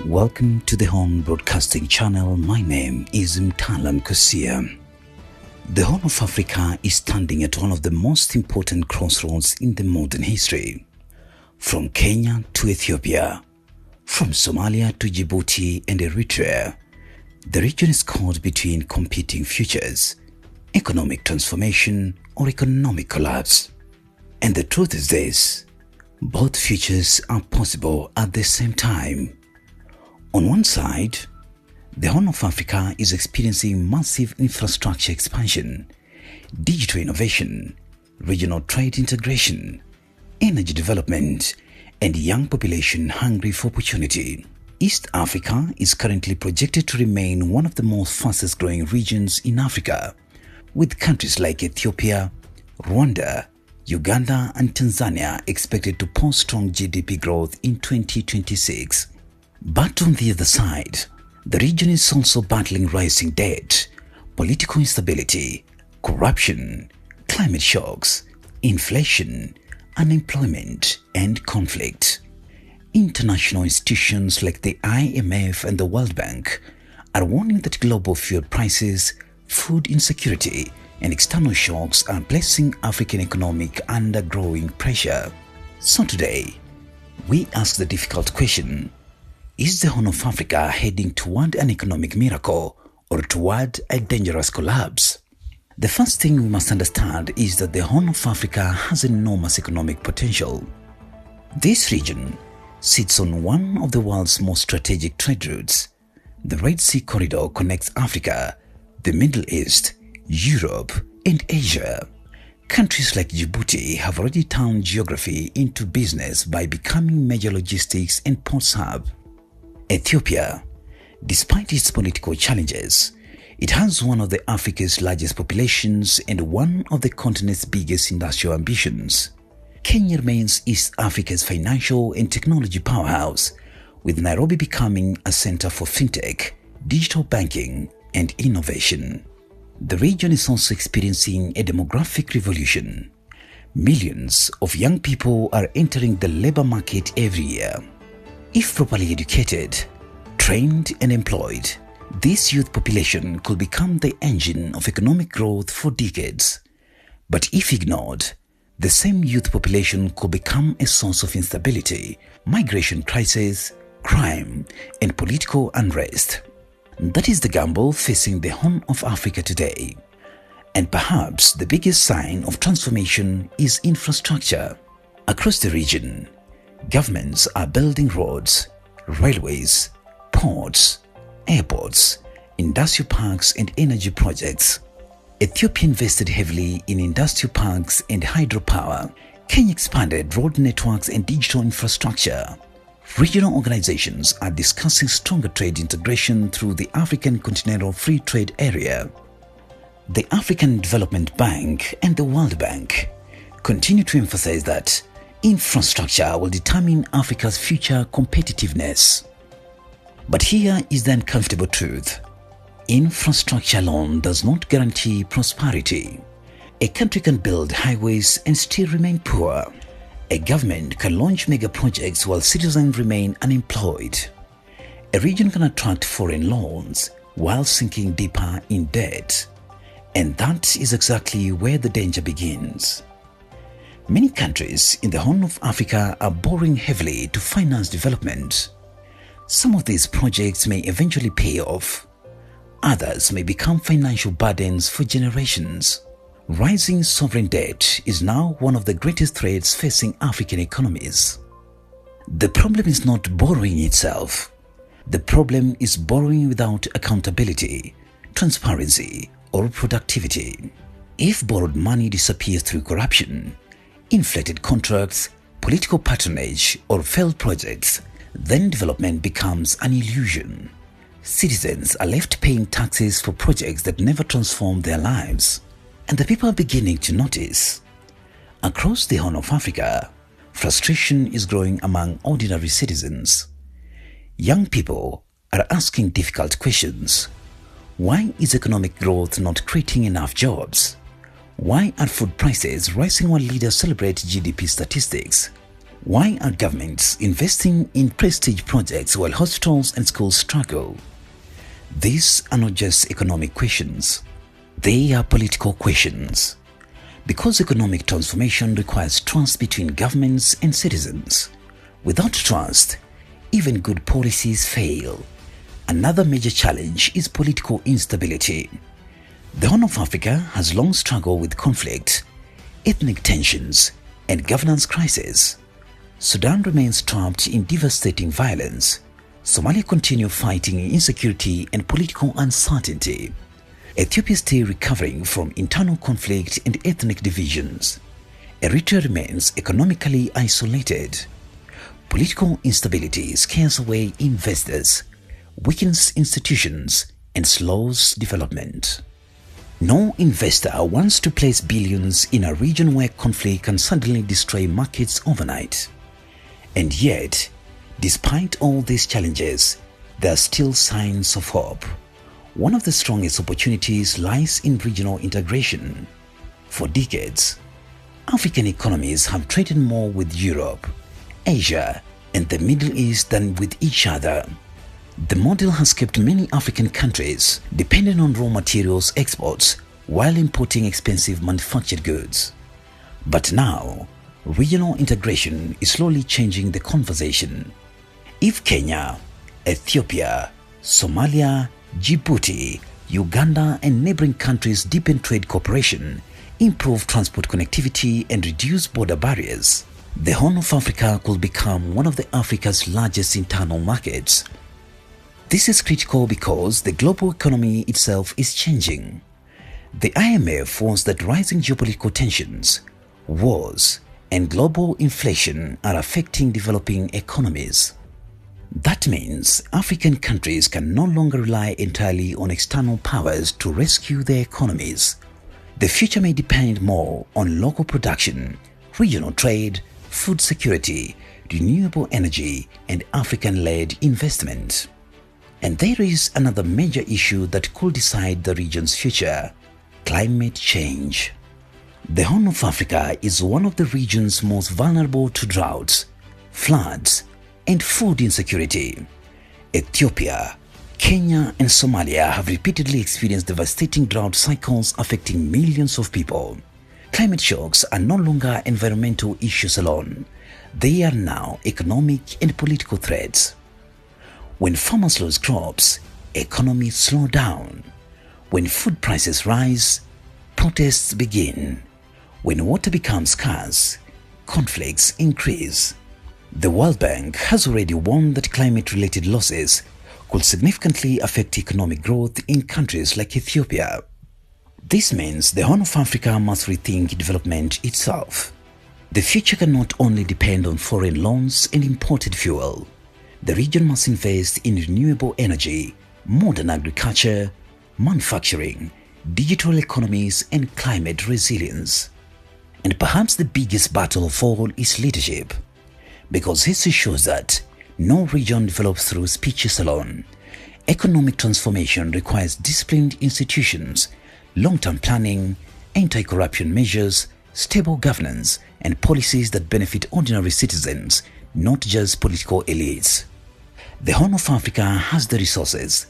Welcome to the Horn Broadcasting Channel. My name is Mtalam Kosia. The Horn of Africa is standing at one of the most important crossroads in the modern history. From Kenya to Ethiopia, from Somalia to Djibouti and Eritrea, the region is caught between competing futures, economic transformation or economic collapse. And the truth is this: both futures are possible at the same time. On one side, the Horn of Africa is experiencing massive infrastructure expansion, digital innovation, regional trade integration, energy development, and young population hungry for opportunity. East Africa is currently projected to remain one of the most fastest growing regions in Africa, with countries like Ethiopia, Rwanda, Uganda, and Tanzania expected to post strong GDP growth in 2026. But on the other side, the region is also battling rising debt, political instability, corruption, climate shocks, inflation, unemployment, and conflict. International institutions like the IMF and the World Bank are warning that global fuel prices, food insecurity, and external shocks are placing African economic under growing pressure. So today, we ask the difficult question: is the Horn of Africa heading toward an economic miracle or toward a dangerous collapse? The first thing we must understand is that the Horn of Africa has enormous economic potential. This region sits on one of the world's most strategic trade routes. The Red Sea corridor connects Africa, the Middle East, Europe, and Asia. Countries like Djibouti have already turned geography into business by becoming major logistics and ports hub. Ethiopia, despite its political challenges, it has one of Africa's largest populations and one of the continent's biggest industrial ambitions. Kenya remains East Africa's financial and technology powerhouse, with Nairobi becoming a center for fintech, digital banking, and innovation. The region is also experiencing a demographic revolution. Millions of young people are entering the labor market every year. If properly educated, trained, and employed, this youth population could become the engine of economic growth for decades. But if ignored, the same youth population could become a source of instability, migration crisis, crime, and political unrest. That is the gamble facing the Horn of Africa today. And perhaps the biggest sign of transformation is infrastructure. Across the region, governments are building roads, railways, ports, airports, industrial parks, and energy projects. Ethiopia invested heavily in industrial parks and hydropower. Kenya expanded road networks and digital infrastructure. Regional organizations are discussing stronger trade integration through the African Continental Free Trade Area. The African Development Bank and the World Bank continue to emphasize that infrastructure will determine Africa's future competitiveness. But here is the uncomfortable truth: infrastructure alone does not guarantee prosperity. A country can build highways and still remain poor. A government can launch mega projects while citizens remain unemployed. A region can attract foreign loans while sinking deeper in debt. And that is exactly where the danger begins. Many countries in the Horn of Africa are borrowing heavily to finance development. Some of these projects may eventually pay off. Others may become financial burdens for generations. Rising sovereign debt is now one of the greatest threats facing African economies. The problem is not borrowing itself. The problem is borrowing without accountability, transparency, or productivity. If borrowed money disappears through corruption, inflated contracts, political patronage, or failed projects, then development becomes an illusion. Citizens are left paying taxes for projects that never transform their lives. And the people are beginning to notice. Across the Horn of Africa, frustration is growing among ordinary citizens. Young people are asking difficult questions. Why is economic growth not creating enough jobs? Why are food prices rising while leaders celebrate GDP statistics? Why are governments investing in prestige projects while hospitals and schools struggle? These are not just economic questions, they are political questions. Because economic transformation requires trust between governments and citizens. Without trust, even good policies fail. Another major challenge is political instability. The Horn of Africa has long struggled with conflict, ethnic tensions, and governance crises. Sudan remains trapped in devastating violence. Somalia continues fighting insecurity and political uncertainty. Ethiopia is still recovering from internal conflict and ethnic divisions. Eritrea remains economically isolated. Political instability scares away investors, weakens institutions, and slows development. No investor wants to place billions in a region where conflict can suddenly destroy markets overnight. And yet, despite all these challenges, there are still signs of hope. One of the strongest opportunities lies in regional integration. For decades, African economies have traded more with Europe, Asia, and the Middle East than with each other. The model has kept many African countries dependent on raw materials exports while importing expensive manufactured goods. But now, regional integration is slowly changing the conversation. If Kenya, Ethiopia, Somalia, Djibouti, Uganda, and neighboring countries deepen trade cooperation, improve transport connectivity, and reduce border barriers, the Horn of Africa could become one of Africa's largest internal markets. This is critical because the global economy itself is changing. The IMF warns that rising geopolitical tensions, wars, and global inflation are affecting developing economies. That means African countries can no longer rely entirely on external powers to rescue their economies. The future may depend more on local production, regional trade, food security, renewable energy, and African-led investment. And there is another major issue that could decide the region's future: climate change. The Horn of Africa is one of the regions most vulnerable to droughts, floods, and food insecurity. Ethiopia, Kenya, and Somalia have repeatedly experienced devastating drought cycles affecting millions of people. Climate shocks are no longer environmental issues alone. They are now economic and political threats. When farmers lose crops, economies slow down. When food prices rise, protests begin. When water becomes scarce, conflicts increase. The World Bank has already warned that climate-related losses could significantly affect economic growth in countries like Ethiopia. This means the Horn of Africa must rethink development itself. The future cannot only depend on foreign loans and imported fuel. The region must invest in renewable energy, modern agriculture, manufacturing, digital economies, and climate resilience. And perhaps the biggest battle of all is leadership, because history shows that no region develops through speeches alone. Economic transformation requires disciplined institutions, long-term planning, anti-corruption measures, stable governance, and policies that benefit ordinary citizens, not just political elites. The Horn of Africa has the resources.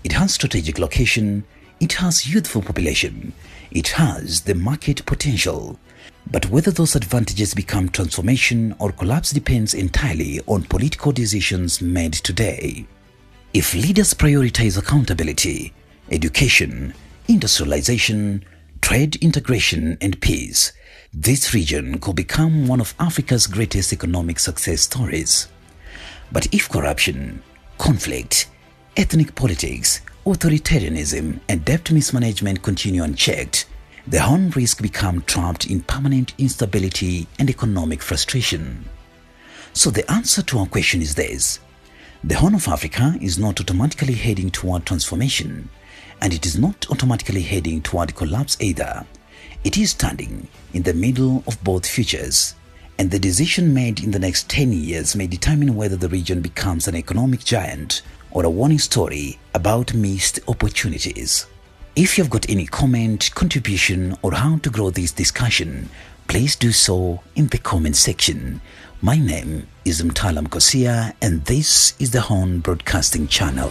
It has strategic location, it has youthful population, it has the market potential. But whether those advantages become transformation or collapse depends entirely on political decisions made today. If leaders prioritize accountability, education, industrialization, trade integration, and peace, this region could become one of Africa's greatest economic success stories. But if corruption, conflict, ethnic politics, authoritarianism, and debt mismanagement continue unchecked, the Horn risks become trapped in permanent instability and economic frustration. So the answer to our question is this: the Horn of Africa is not automatically heading toward transformation, and it is not automatically heading toward collapse either. It is standing in the middle of both futures, and the decision made in the next 10 years may determine whether the region becomes an economic giant or a warning story about missed opportunities. If you've got any comment, contribution, or how to grow this discussion, please do so in the comment section. My name is Mtalam Kosia, and this is the Horn Broadcasting Channel.